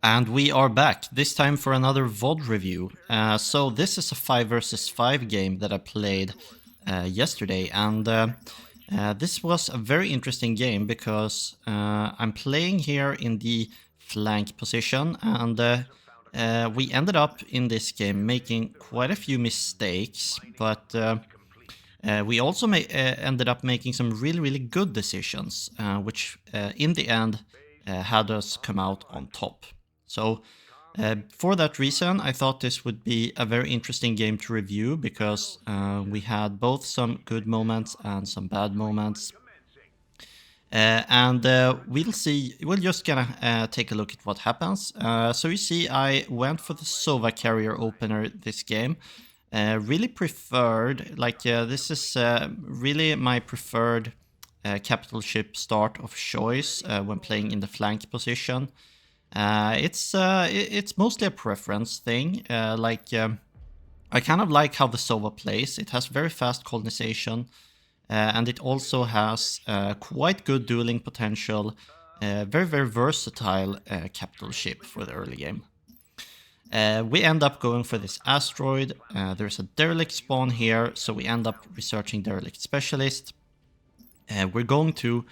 And we are back, this time for another VOD review. So this is a 5 versus 5 game that I played yesterday, and this was a very interesting game because I'm playing here in the flank position, and we ended up in this game making quite a few mistakes, but we also ended up making some really good decisions, which in the end had us come out on top. So for that reason, I thought this would be a very interesting game to review because we had both some good moments and some bad moments. And we'll see. We're just gonna take a look at what happens. So you see, I went for the Sova carrier opener this game. Really preferred, like this is really my preferred capital ship start of choice when playing in the flank position. It's mostly a preference thing. I kind of like how the Sova plays. It has very fast colonization. And it also has quite good dueling potential, very versatile capital ship for the early game. We end up going for this asteroid. There's a derelict spawn here, so we end up researching derelict specialist. We're going to...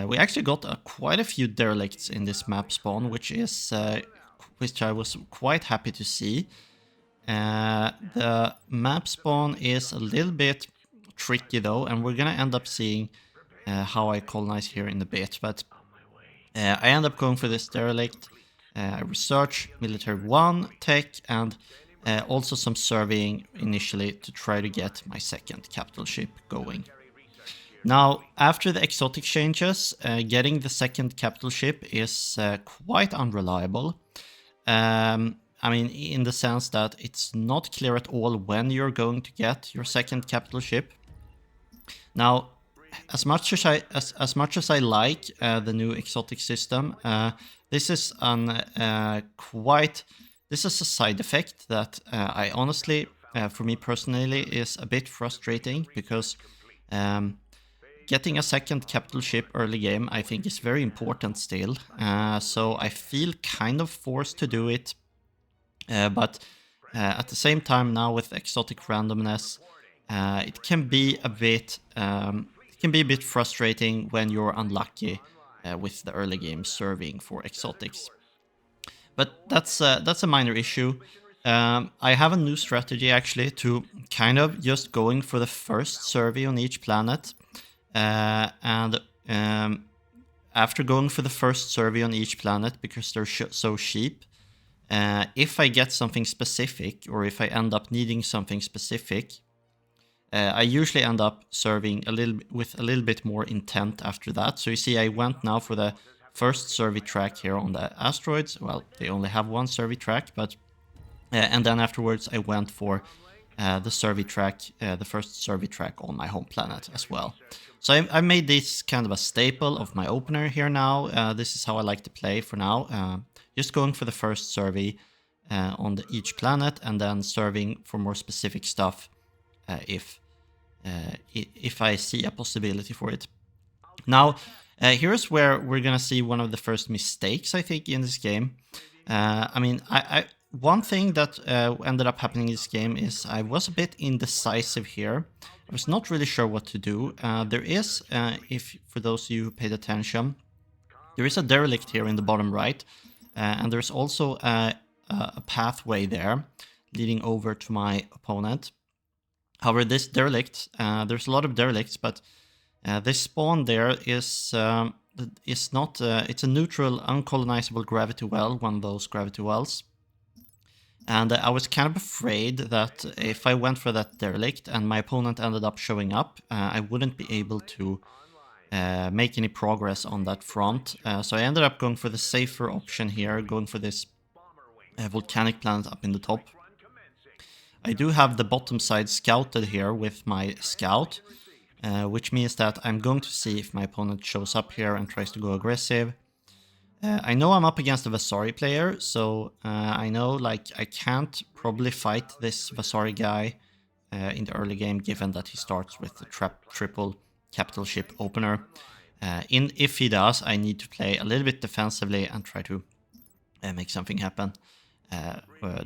we actually got quite a few derelicts in this map spawn, which I was quite happy to see. The map spawn is a little bit tricky though, and we're gonna end up seeing how I colonize here in a bit, but I end up going for this derelict. I research military 1 tech and also some surveying initially to try to get my second capital ship going. Now, after the exotic changes, getting the second capital ship is quite unreliable. I mean, in the sense that it's not clear at all when you're going to get your second capital ship. Now, as much as I like the new exotic system, this is this is a side effect that I honestly, for me personally, is a bit frustrating because getting a second capital ship early game I think is very important still. So I feel kind of forced to do it, but at the same time now with exotic randomness, it can be a bit frustrating when you're unlucky with the early game serving for exotics. But that's a minor issue. I have a new strategy actually to kind of just going for the first survey on each planet, and after going for the first survey on each planet because they're so cheap, if I get something specific or if I end up needing something specific, I usually end up serving with a little bit more intent after that. So you see, I went now for the first survey track here on the asteroids. Well, they only have one survey track, but and then afterwards I went for the survey track, the first survey track on my home planet as well. So I made this kind of a staple of my opener here now. This is how I like to play for now. Just going for the first survey on each planet and then serving for more specific stuff if I see a possibility for it. Now, here's where we're gonna see one of the first mistakes I think in this game. I mean, one thing that ended up happening in this game is I was a bit indecisive here. I was not really sure what to do. There is, if for those of you who paid attention, there is a derelict here in the bottom right, and there's also a pathway there leading over to my opponent. However, this derelict, there's a lot of derelicts, but this spawn there is not. It's a neutral, uncolonizable gravity well, one of those gravity wells. And I was kind of afraid that if I went for that derelict and my opponent ended up showing up, I wouldn't be able to make any progress on that front. So I ended up going for the safer option here, going for this volcanic planet up in the top. I do have the bottom side scouted here with my scout, which means that I'm going to see if my opponent shows up here and tries to go aggressive. I know I'm up against a Vasari player, so I know like I can't probably fight this Vasari guy in the early game, given that he starts with the triple capital ship opener. If he does, I need to play a little bit defensively and try to make something happen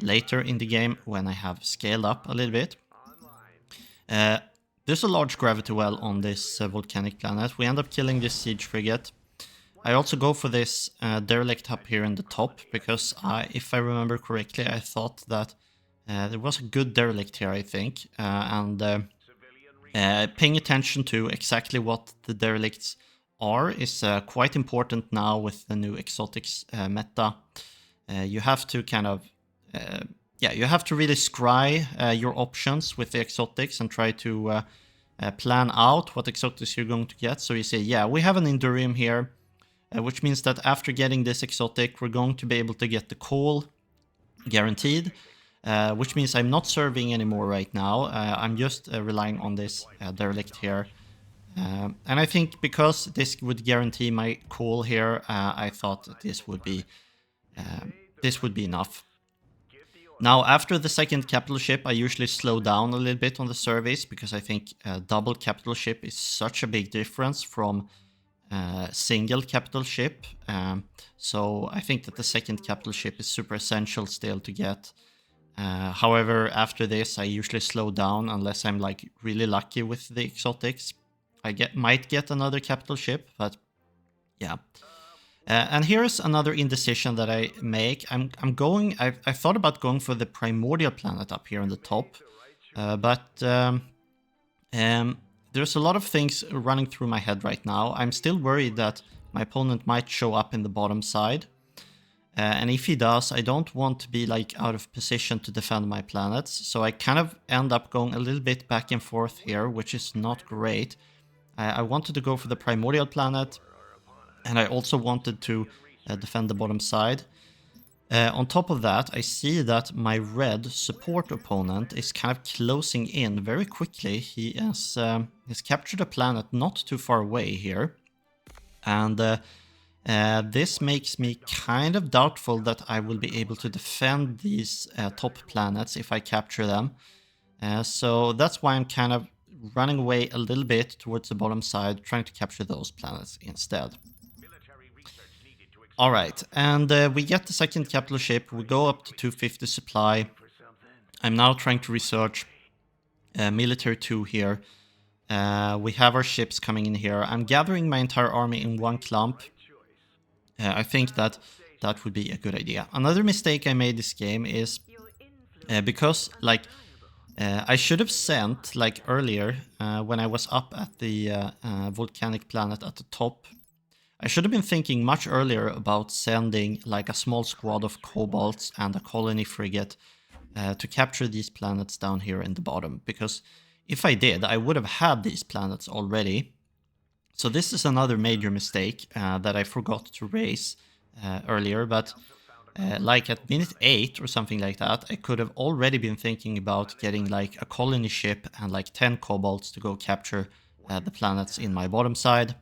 later in the game when I have scaled up a little bit. There's a large gravity well on this volcanic planet. We end up killing this siege frigate. I also go for this derelict up here in the top because if I remember correctly, I thought that there was a good derelict here, I think. Paying attention to exactly what the derelicts are is quite important now with the new exotics meta. You have to kind of, you have to really scry your options with the exotics and try to plan out what exotics you're going to get. So you say, yeah, we have an Endurium here, which means that after getting this exotic, we're going to be able to get the coal guaranteed, which means I'm not serving anymore right now. I'm just relying on this derelict here. And I think because this would guarantee my coal here, I thought that this would be enough. Now, after the second capital ship, I usually slow down a little bit on the service because I think double capital ship is such a big difference from single capital ship. So I think that the second capital ship is super essential still to get. However, after this, I usually slow down unless I'm like really lucky with the exotics. I might get another capital ship, but yeah. And here's another indecision that I make. I thought about going for the primordial planet up here on the top, but there's a lot of things running through my head right now. I'm still worried that my opponent might show up in the bottom side. And if he does, I don't want to be like out of position to defend my planets. So I kind of end up going a little bit back and forth here, which is not great. I wanted to go for the primordial planet, and I also wanted to defend the bottom side. On top of that, I see that my red support opponent is kind of closing in very quickly. He has captured a planet not too far away here. And this makes me kind of doubtful that I will be able to defend these top planets if I capture them. So that's why I'm kind of running away a little bit towards the bottom side, trying to capture those planets instead. Alright, and we get the second capital ship. We go up to 250 supply. I'm now trying to research military 2 here. We have our ships coming in here. I'm gathering my entire army in one clump. I think that would be a good idea. Another mistake I made this game is because like I should have sent like earlier when I was up at the volcanic planet at the top. I should have been thinking much earlier about sending like a small squad of kobolds and a colony frigate to capture these planets down here in the bottom. Because if I did, I would have had these planets already. So this is another major mistake that I forgot to raise earlier. But like at minute 8 or something like that, I could have already been thinking about getting like a colony ship and like 10 kobolds to go capture the planets in my bottom side.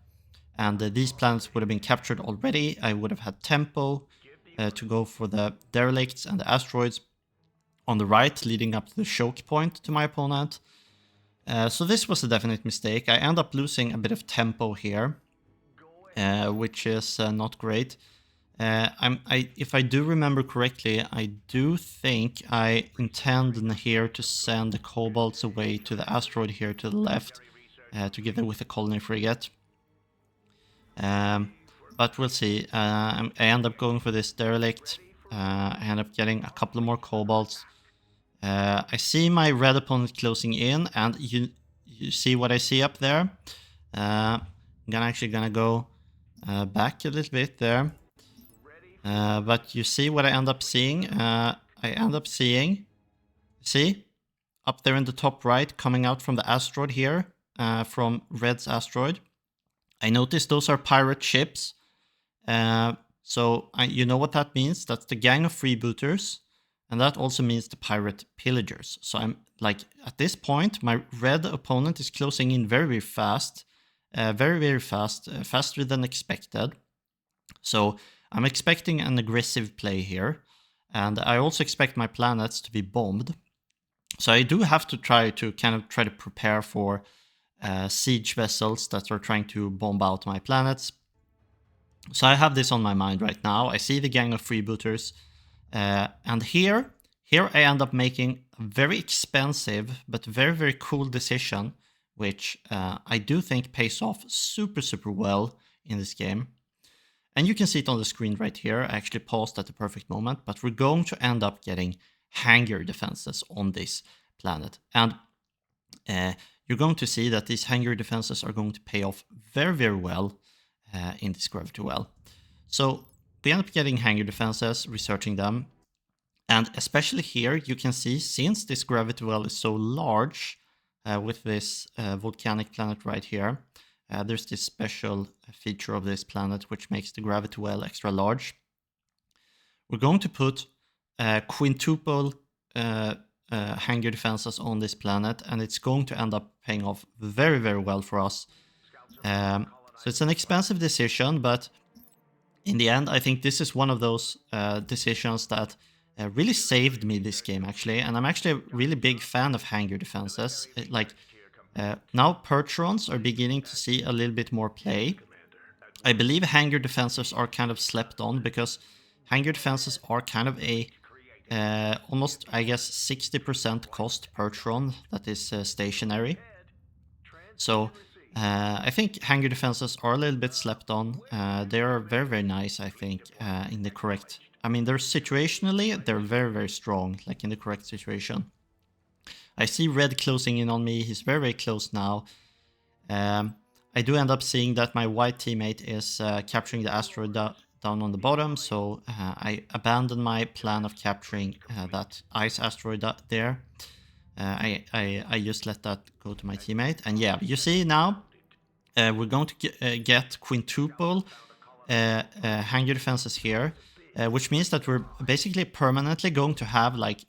And these planets would have been captured already. I would have had tempo to go for the derelicts and the asteroids on the right, leading up to the choke point to my opponent. So this was a definite mistake. I end up losing a bit of tempo here, which is not great. If I do remember correctly, I do think I intend here to send the kobolds away to the asteroid here to the left, together with the colony frigate. But we'll see. I end up going for this derelict. I end up getting a couple more kobolds. I see my red opponent closing in, and you see what I see up there. I'm actually gonna go back a little bit there. But you see what I end up seeing? I end up seeing, see? Up there in the top right, coming out from the asteroid here, from Red's asteroid. I noticed those are pirate ships. So you know what that means? That's the gang of freebooters. And that also means the pirate pillagers. So I'm like, at this point, my red opponent is closing in very, very fast. Very, very fast. Faster than expected. So I'm expecting an aggressive play here. And I also expect my planets to be bombed. So I do have to try to prepare for siege vessels that are trying to bomb out my planets. So I have this on my mind right now. I see the gang of freebooters, and here I end up making a very expensive but very, very cool decision, which I do think pays off super, super well in this game. And you can see it on the screen right here. I actually paused at the perfect moment, but we're going to end up getting hangar defenses on this planet. And you're going to see that these hangar defenses are going to pay off very, very well in this gravity well. So we end up getting hangar defenses, researching them. And especially here, you can see, since this gravity well is so large with this volcanic planet right here, there's this special feature of this planet which makes the gravity well extra large. We're going to put quintuple hangar defenses on this planet, and it's going to end up paying off very, very well for us. So it's an expensive decision, but in the end, I think this is one of those decisions that really saved me this game, actually. And I'm actually a really big fan of hangar defenses. Now Percherons are beginning to see a little bit more play. I believe hangar defenses are kind of slept on, because hangar defenses are kind of a almost, I guess, 60% cost Percheron that is stationary. So I think hangar defenses are a little bit slept on. They are very, very nice, I think, in the correct... I mean, they're situationally, they're very, very strong, like in the correct situation. I see red closing in on me. He's very, very close now. I do end up seeing that my white teammate is capturing the asteroid down on the bottom, so I abandon my plan of capturing that ice asteroid there. I just let that go to my teammate. And yeah, you see now, we're going to get quintuple hangar defenses here, which means that we're basically permanently going to have, like,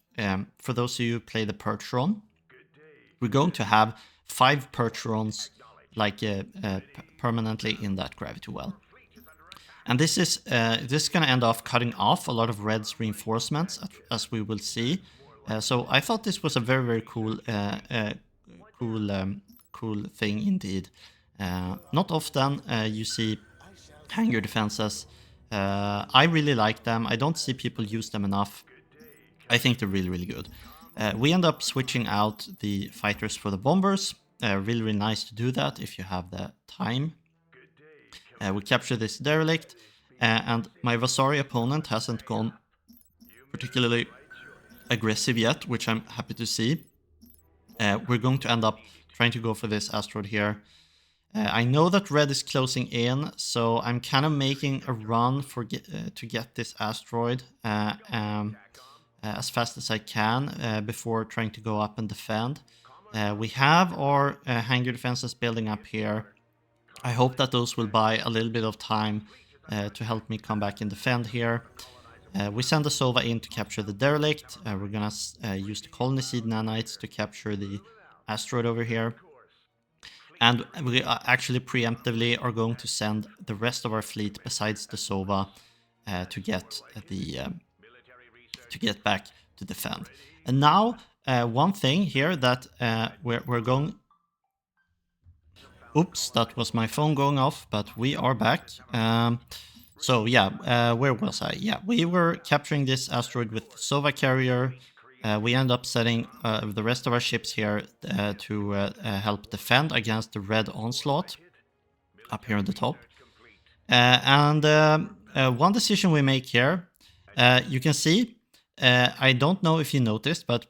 for those of you who play the Percheron, we're going to have 5 Percherons, like, permanently in that gravity well. And this is going to end up cutting off a lot of red's reinforcements, as we will see. So I thought this was a very, very cool cool thing indeed. Not often you see hangar defenses. I really like them. I don't see people use them enough. I think they're really, really good. We end up switching out the fighters for the bombers. Really, really nice to do that if you have the time. We capture this derelict, and my Vasari opponent hasn't gone particularly aggressive yet, which I'm happy to see. We're going to end up trying to go for this asteroid here. I know that red is closing in, so I'm kind of making a run for to get this asteroid as fast as I can before trying to go up and defend. We have our hangar defenses building up here. I hope that those will buy a little bit of time to help me come back and defend here. We send the Sova in to capture the derelict. We're gonna use the colony seed nanites to capture the asteroid over here. And we actually preemptively are going to send the rest of our fleet besides the Sova to get back to defend. And now one thing here that we're going... Oops, that was my phone going off, but we are back. So yeah, where was I? Yeah, we were capturing this asteroid with the Sova carrier. We end up setting the rest of our ships here to help defend against the red onslaught up here on the top. And one decision we make here, you can see, I don't know if you noticed, but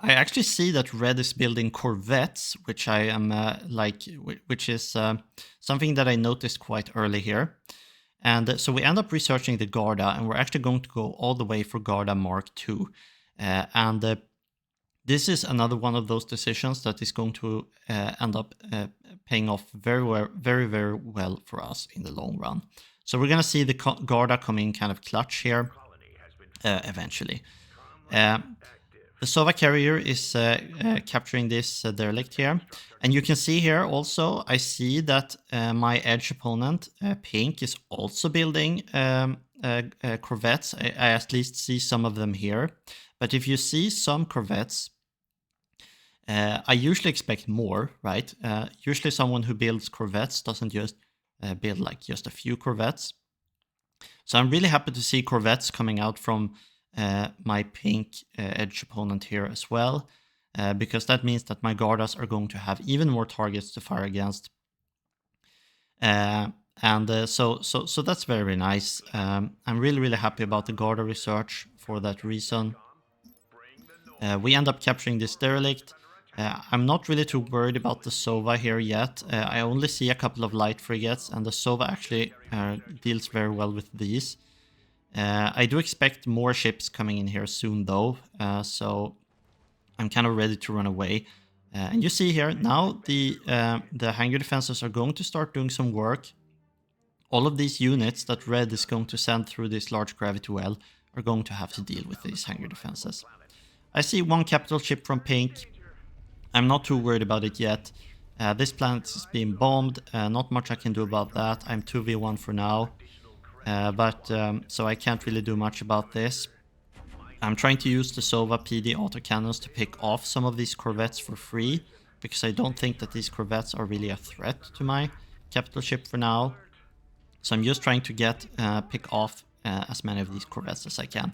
I actually see that red is building corvettes, which I am which is something that I noticed quite early here. And so we end up researching the Garda, and we're actually going to go all the way for Garda Mark II. And this is another one of those decisions that is going to end up paying off very, very, very well for us in the long run. So we're going to see the Garda come in kind of clutch here eventually. The Sova carrier is capturing this derelict here. And you can see here also, I see that my edge opponent, Pink, is also building corvettes. I at least see some of them here. But if you see some corvettes, I usually expect more, right? Usually someone who builds corvettes doesn't just build like just a few corvettes. So I'm really happy to see corvettes coming out from my pink edge opponent here as well, because that means that my gardas are going to have even more targets to fire against. So that's very nice. I'm really happy about the Garda research for that reason. We end up capturing this derelict. I'm not really too worried about the Sova here yet. I only see a couple of light frigates, and the Sova actually deals very well with these. I do expect more ships coming in here soon though, so I'm kind of ready to run away. And you see here, now the hangar defenses are going to start doing some work. All of these units that Red is going to send through this large gravity well are going to have to deal with these hangar defenses. I see one capital ship from Pink. I'm not too worried about it yet. This planet is being bombed. Not much I can do about that. I'm 2v1 for now. So I can't really do much about this. I'm trying to use the Sova PD autocannons to pick off some of these corvettes for free, because I don't think that these corvettes are really a threat to my capital ship for now. So I'm just trying to pick off as many of these corvettes as I can.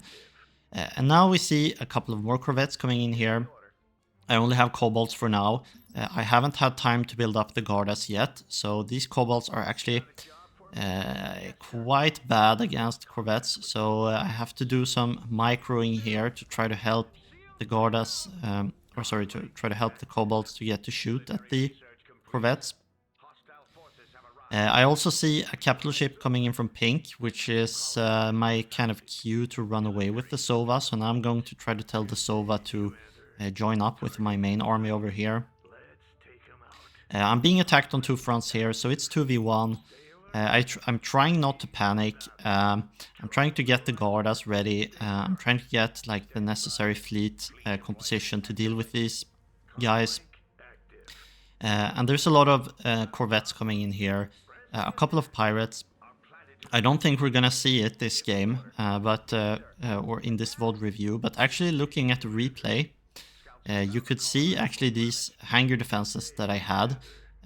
And now we see a couple of more corvettes coming in here. I only have kobolds for now. I haven't had time to build up the gardas yet, so these kobolds are actually quite bad against corvettes. So I have to do some microing here to try to help the gardas, to try to help the kobolds to get to shoot at the corvettes. I also see a capital ship coming in from Pink, which is my kind of cue to run away with the Sova. So now I'm going to try to tell the Sova to join up with my main army over here. I'm being attacked on two fronts here, so it's 2v1. I'm trying not to panic. I'm trying to get the Gardas ready. I'm trying to get like the necessary fleet composition to deal with these guys. And there's a lot of corvettes coming in here. A couple of pirates. I don't think we're gonna see it this game, or in this VOD review, but actually looking at the replay, you could see actually these hangar defenses that I had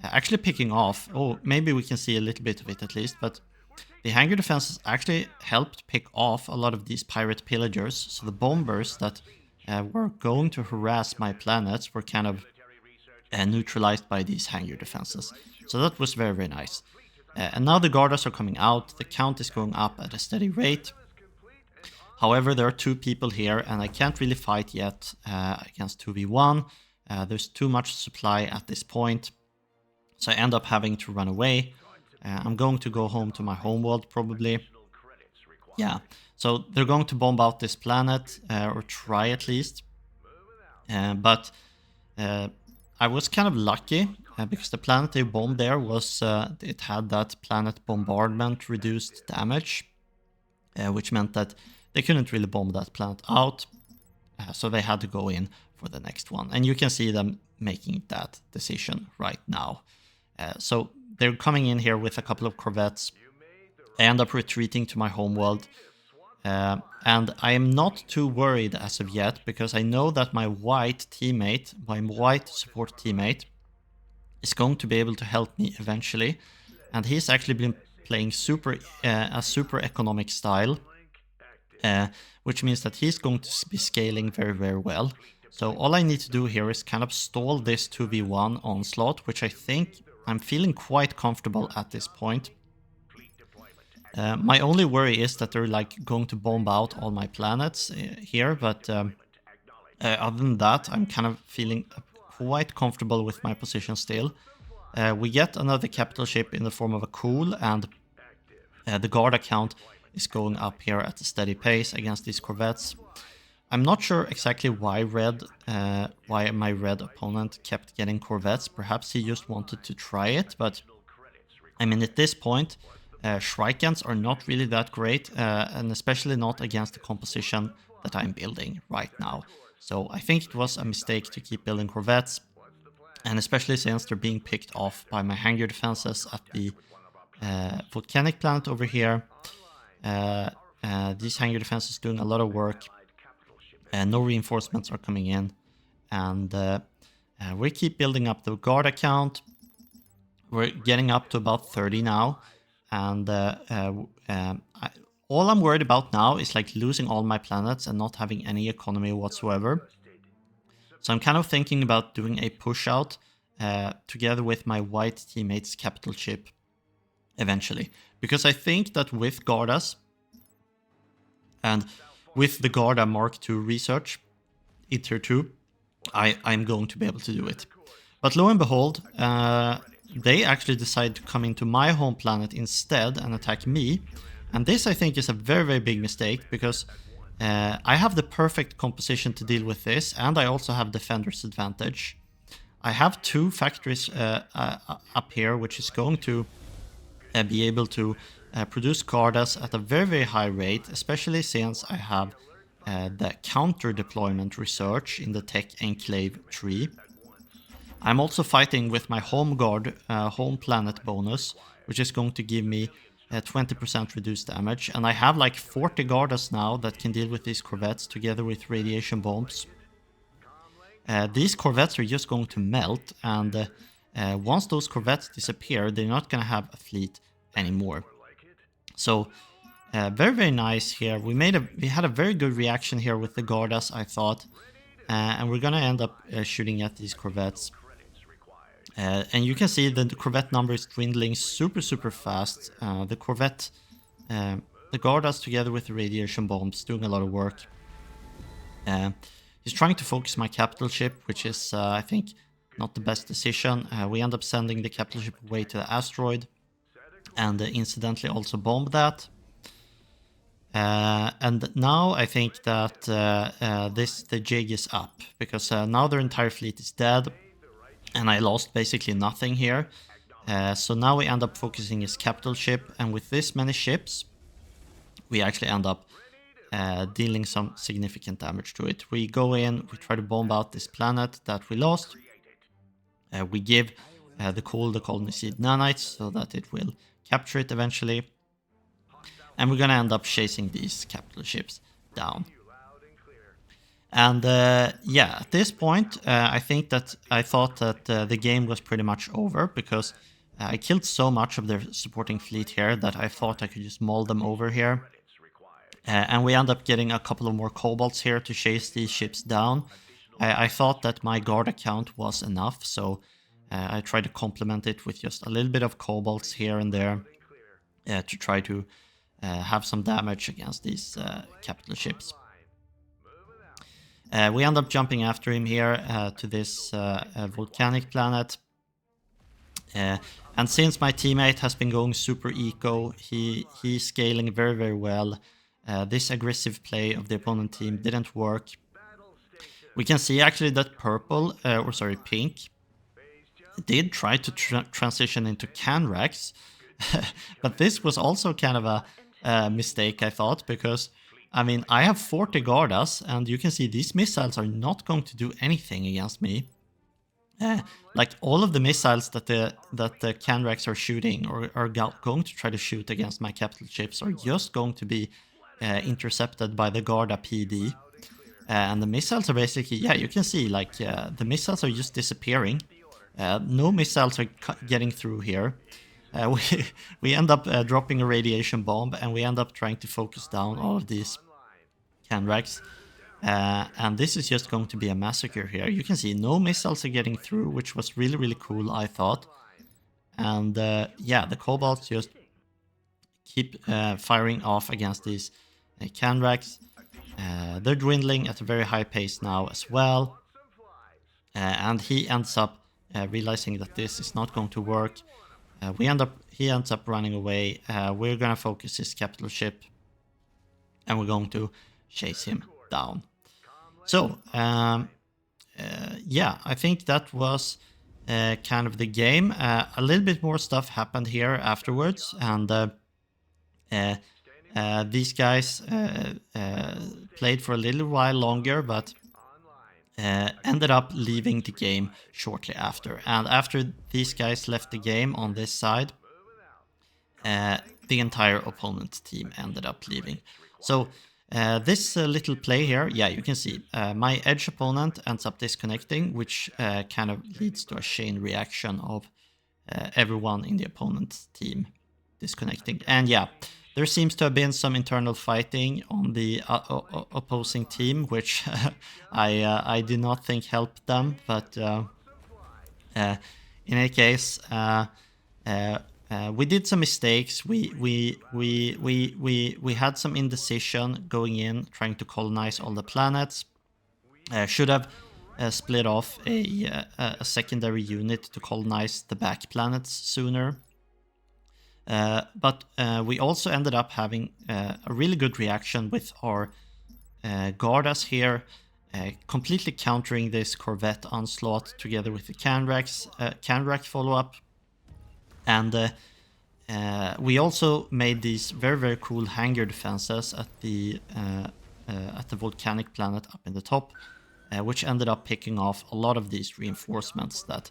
actually picking off. Oh, maybe we can see a little bit of it at least, but the hangar defenses actually helped pick off a lot of these pirate pillagers. So the bombers that were going to harass my planets were kind of neutralized by these hangar defenses. So that was very nice. And now the Gardas are coming out. The count is going up at a steady rate. However, there are two people here, and I can't really fight yet against 2v1. There's too much supply at this point, so I end up having to run away. I'm going to go home to my homeworld, probably. Yeah, so they're going to bomb out this planet, or try at least. But I was kind of lucky, because the planet they bombed there was, it had that planet bombardment reduced damage, which meant that they couldn't really bomb that planet out, so they had to go in for the next one. And you can see them making that decision right now. So they're coming in here with a couple of corvettes. I end up retreating to my homeworld. And I am not too worried as of yet, because I know that my white support teammate, is going to be able to help me eventually. And he's actually been playing a super economic style, which means that he's going to be scaling very well. So all I need to do here is kind of stall this 2v1 onslaught, which I think I'm feeling quite comfortable at this point. My only worry is that they're like going to bomb out all my planets here, but other than that, I'm kind of feeling quite comfortable with my position still. We get another capital ship in the form of a Cool, and the Garda count is going up here at a steady pace against these corvettes. I'm not sure exactly why my red opponent kept getting corvettes. Perhaps he just wanted to try it, but I mean, at this point, Shrikens are not really that great, and especially not against the composition that I'm building right now. So I think it was a mistake to keep building corvettes, and especially since they're being picked off by my hangar defenses at the volcanic planet over here. These hangar defenses doing a lot of work, and no reinforcements are coming in, and we keep building up the Garda count. We're getting up to about 30 now, and all I'm worried about now is like losing all my planets and not having any economy whatsoever. So I'm kind of thinking about doing a push out together with my white teammate's capital ship eventually, because I think that with Gardas and with the Garda Mark II research in tier 2, I'm going to be able to do it. But lo and behold, they actually decide to come into my home planet instead and attack me. And this, I think, is a very, very big mistake, because I have the perfect composition to deal with this, and I also have defender's advantage. I have 2 factories up here, which is going to be able to produce gardas at a very, very high rate, especially since I have the counter deployment research in the tech enclave tree. I'm also fighting with my home guard home planet bonus, which is going to give me 20% reduced damage, and I have like 40 gardas now that can deal with these corvettes together with radiation bombs. These corvettes are just going to melt, and once those corvettes disappear, they're not going to have a fleet anymore. So very, very nice here. We had a very good reaction here with the gardas, I thought, and we're going to end up shooting at these corvettes. And you can see that the corvette number is dwindling super, super fast. The corvette, the gardas together with the radiation bombs doing a lot of work. He's trying to focus my capital ship, which is, I think, not the best decision. We end up sending the capital ship away to the asteroid, and incidentally also bomb that. And now I think that the jig is up, because now their entire fleet is dead, and I lost basically nothing here. So now we end up focusing his capital ship, and with this many ships, we actually end up dealing some significant damage to it. We go in, we try to bomb out this planet that we lost. We give the colony seed nanites so that it will capture it eventually. And we're gonna end up chasing these capital ships down. And yeah, at this point, I think that I thought that the game was pretty much over, because I killed so much of their supporting fleet here that I thought I could just maul them over here. And we end up getting a couple of more kobolds here to chase these ships down. I thought that my guard account was enough, so I tried to complement it with just a little bit of kobolds here and there to try to have some damage against these capital ships. We end up jumping after him here to this volcanic planet. And since my teammate has been going super eco, he's scaling very, very well. This aggressive play of the opponent team didn't work. We can see actually that pink did try to transition into Canrax, but this was also kind of a mistake, I thought, because I mean, I have 40 gardas, and you can see these missiles are not going to do anything against me. Like all of the missiles that the Canrax are shooting or are going to try to shoot against my capital ships are just going to be intercepted by the Garda PD. And the missiles are basically, yeah, you can see like the missiles are just disappearing. No missiles are getting through here. We end up dropping a radiation bomb, and we end up trying to focus down all of these Canrax. And this is just going to be a massacre here. You can see no missiles are getting through, which was really, really cool, I thought. And yeah, the kobolds just keep firing off against these Canrax. They're dwindling at a very high pace now as well. And he ends up realizing that this is not going to work. He ends up running away. We're gonna focus his capital ship, and we're going to chase him down. So yeah, I think that was kind of the game. A little bit more stuff happened here afterwards, and these guys played for a little while longer, but ended up leaving the game shortly after. And after these guys left the game on this side, the entire opponent team ended up leaving. So this little play here, yeah, you can see my edge opponent ends up disconnecting, which kind of leads to a chain reaction of everyone in the opponent's team disconnecting. And yeah, there seems to have been some internal fighting on the opposing team, which I do not think helped them. But in any case, we did some mistakes. We had some indecision going in, trying to colonize all the planets. Should have split off a secondary unit to colonize the back planets sooner. But we also ended up having a really good reaction with our Gardas here, completely countering this Corvette onslaught together with the Canrack follow-up. And we also made these very cool hangar defenses at the volcanic planet up in the top, which ended up picking off a lot of these reinforcements that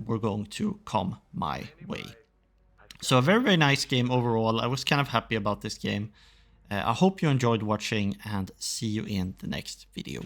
were going to come my way. So a very nice game overall. I was kind of happy about this game. I hope you enjoyed watching, and see you in the next video.